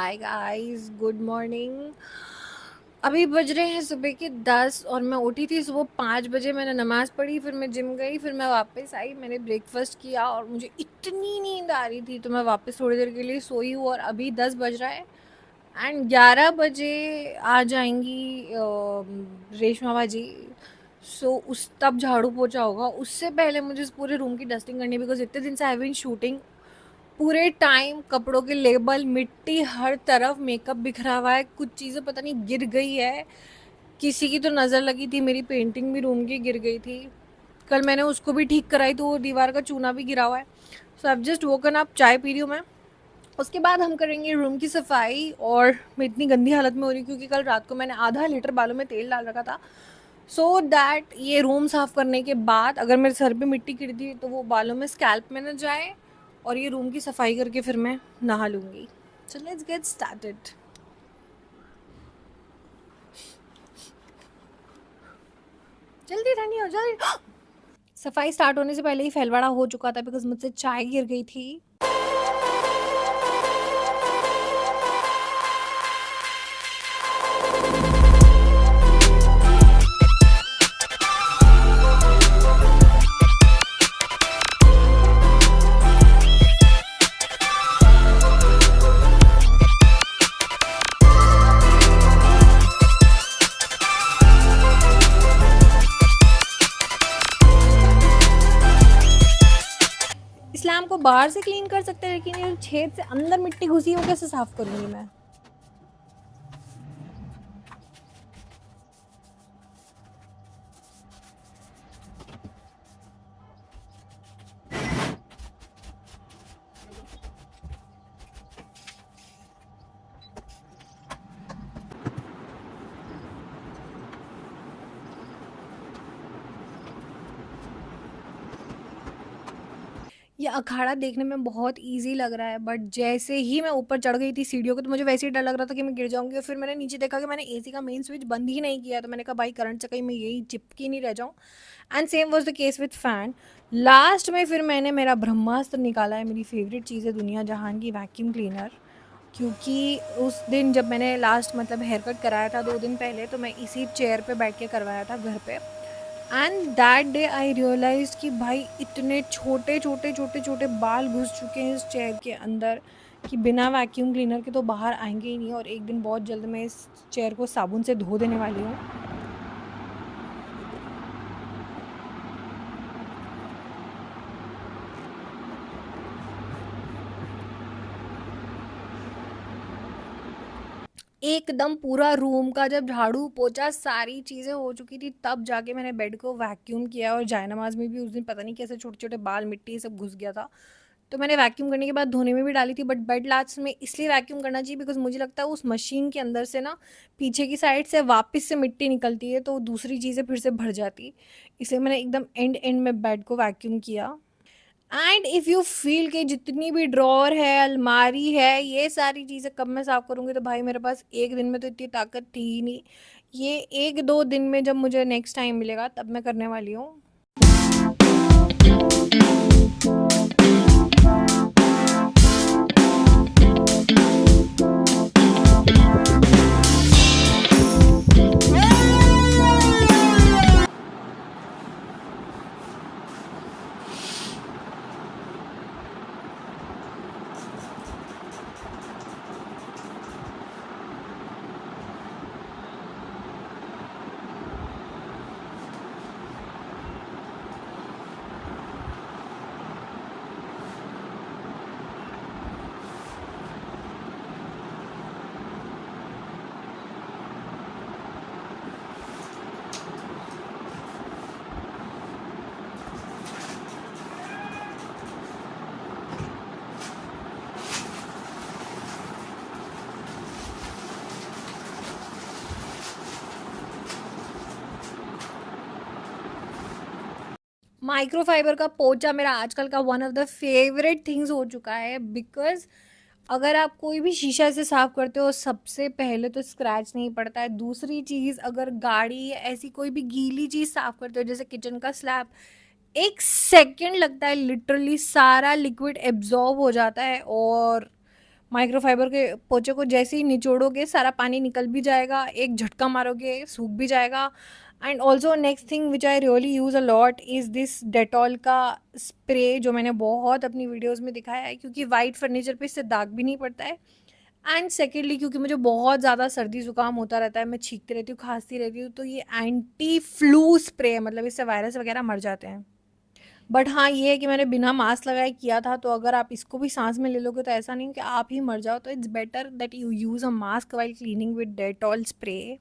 Hi guys, good morning. अभी बज रहे हैं सुबह के 10 और मैं उठी थी सुबह 5 बजे। मैंने नमाज़ पढ़ी, फिर मैं जिम गई, फिर मैं वापस आई, मैंने ब्रेकफास्ट किया और मुझे इतनी नींद आ रही थी तो मैं वापस थोड़ी देर के लिए सोई हूँ और अभी 10 बज रहा है एंड 11 बजे आ जाएंगी रेशमा बाजी। सो उस तब झाड़ू पोछा होगा, उससे पहले मुझे इस पूरे रूम की डस्टिंग करनी है बिकॉज इतने दिन से आई हैव बीन शूटिंग। पूरे टाइम कपड़ों के लेबल, मिट्टी हर तरफ, मेकअप बिखरा हुआ है, कुछ चीज़ें पता नहीं गिर गई है। किसी की तो नज़र लगी थी, मेरी पेंटिंग भी रूम की गिर गई थी। कल मैंने उसको भी ठीक कराई तो वो दीवार का चूना भी गिरा हुआ है। सो अब जस्ट वोकन अप, चाय पी रही हूँ मैं। उसके बाद हम करेंगे रूम की सफाई और मैं इतनी गंदी हालत में हो रही हूँ क्योंकि कल रात को मैंने आधा लीटर बालों में तेल डाल रखा था सो दैट ये रूम साफ़ करने के बाद अगर मेरे सर पे मिट्टी गिरती तो वो बालों में, स्कैल्प में न जाए और ये रूम की सफाई करके फिर मैं नहा लूँगी। So let's get started. जल्दी ठंडी हो जल्दी। सफाई स्टार्ट होने से पहले ही फैलवाड़ा हो चुका था बिकॉज मुझसे चाय गिर गई थी। इस्लाम को बाहर से क्लीन कर सकते हैं लेकिन ये छेद से अंदर मिट्टी घुसी है वो कैसे साफ करूँगी मैं। ये अखाड़ा देखने में बहुत ईजी लग रहा है बट जैसे ही मैं ऊपर चढ़ गई थी सीढ़ियों को तो मुझे वैसे ही डर लग रहा था कि मैं गिर जाऊंगी और फिर मैंने नीचे देखा कि मैंने एसी का मेन स्विच बंद ही नहीं किया तो मैंने कहा भाई करंट से कहीं मैं यही चिपकी नहीं रह जाऊँ। And same was the case with fan. Last में फिर मैंने मेरा ब्रह्मास्त्र निकाला है, मेरी फेवरेट चीज़ है दुनिया जहान की, वैक्यूम क्लीनर। क्योंकि उस दिन जब मैंने लास्ट मतलब हेयर कट कराया था 2 दिन पहले तो मैं इसी चेयर पे बैठ के करवाया था घर पे। And that day I realize कि भाई इतने छोटे छोटे छोटे छोटे बाल घुस चुके हैं इस चेयर के अंदर कि बिना वैक्यूम क्लीनर के तो बाहर आएंगे ही नहीं। और एक दिन बहुत जल्द मैं इस चेयर को साबुन से धो देने वाली हूँ। एकदम पूरा रूम का जब झाड़ू पोछा सारी चीज़ें हो चुकी थी तब जाके मैंने बेड को वैक्यूम किया और जायनमाज में भी उस दिन पता नहीं कैसे छोटे छोटे बाल, मिट्टी सब घुस गया था। तो मैंने वैक्यूम करने के बाद धोने में भी डाली थी बट बेड लास्ट में इसलिए वैक्यूम करना चाहिए बिकॉज मुझे लगता है उस मशीन के अंदर से ना पीछे की साइड से वापस से मिट्टी निकलती है तो दूसरी चीज़ें फिर से भर जाती। इसलिए मैंने एकदम एंड एंड में बेड को वैक्यूम किया। एंड इफ़ यू फील कि जितनी भी ड्रॉर है, अलमारी है, ये सारी चीज़ें कब मैं साफ़ करूँगी तो भाई मेरे पास एक दिन में तो इतनी ताकत थी ही नहीं। ये 1-2 दिन में जब मुझे नेक्स्ट टाइम मिलेगा तब मैं करने वाली हूँ। माइक्रोफाइबर का पोंछा मेरा आजकल का one of the favourite things हो चुका है बिकॉज अगर आप कोई भी शीशा से साफ करते हो सबसे पहले तो स्क्रैच नहीं पड़ता है। दूसरी चीज़, अगर गाड़ी या ऐसी कोई भी गीली चीज़ साफ करते हो जैसे किचन का स्लैब, 1 सेकेंड लगता है, लिटरली सारा लिक्विड एब्जॉर्ब हो जाता है और माइक्रोफाइबर के पोछे को जैसे ही निचोड़ोगे सारा पानी निकल भी जाएगा, एक झटका मारोगे सूख भी जाएगा। And also next thing which I really use a lot is this Dettol का स्प्रे, जो मैंने बहुत अपनी वीडियोज़ में दिखाया है, क्योंकि वाइट फर्नीचर पे इससे दाग भी नहीं पड़ता है। एंड सेकेंडली क्योंकि मुझे बहुत ज़्यादा सर्दी ज़ुकाम होता रहता है, मैं छींकती रहती हूँ, खांसती रहती हूँ, तो ये एंटी फ्लू स्प्रे है, मतलब इससे वायरस वगैरह मर जाते हैं। बट हाँ, ये है कि मैंने बिना मास्क लगाए किया था, तो अगर आप इसको भी सांस में ले लोगे तो ऐसा नहीं कि आप ही मर जाओ, तो it's better that you use a mask while cleaning with Dettol spray.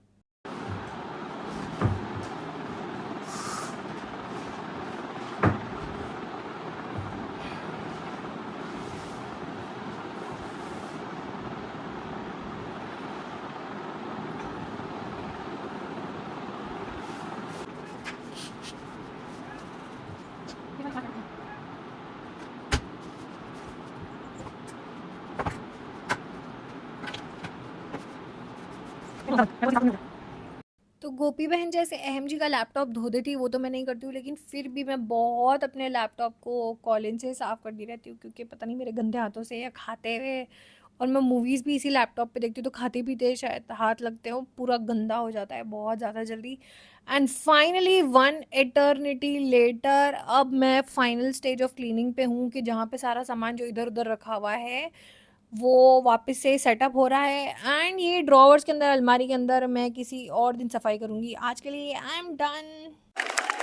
तो गोपी बहन जैसे अहम जी का लैपटॉप धो देती है वो तो मैं नहीं करती हूँ, लेकिन फिर भी मैं बहुत अपने लैपटॉप को कॉलिन से साफ़ करती रहती हूँ, क्योंकि पता नहीं मेरे गंदे हाथों से या खाते हुए, और मैं मूवीज़ भी इसी लैपटॉप पे देखती हूँ, तो खाते पीते शायद हाथ लगते हो पूरा गंदा हो जाता है बहुत ज़्यादा जल्दी। And finally one eternity later अब मैं फाइनल स्टेज ऑफ क्लीनिंग पे हूँ, कि जहाँ पे सारा सामान जो इधर उधर रखा हुआ है वो वापस से सेटअप हो रहा है, एंड ये ड्रॉवर्स के अंदर, अलमारी के अंदर मैं किसी और दिन सफाई करूँगी। आज के लिए आई एम डन।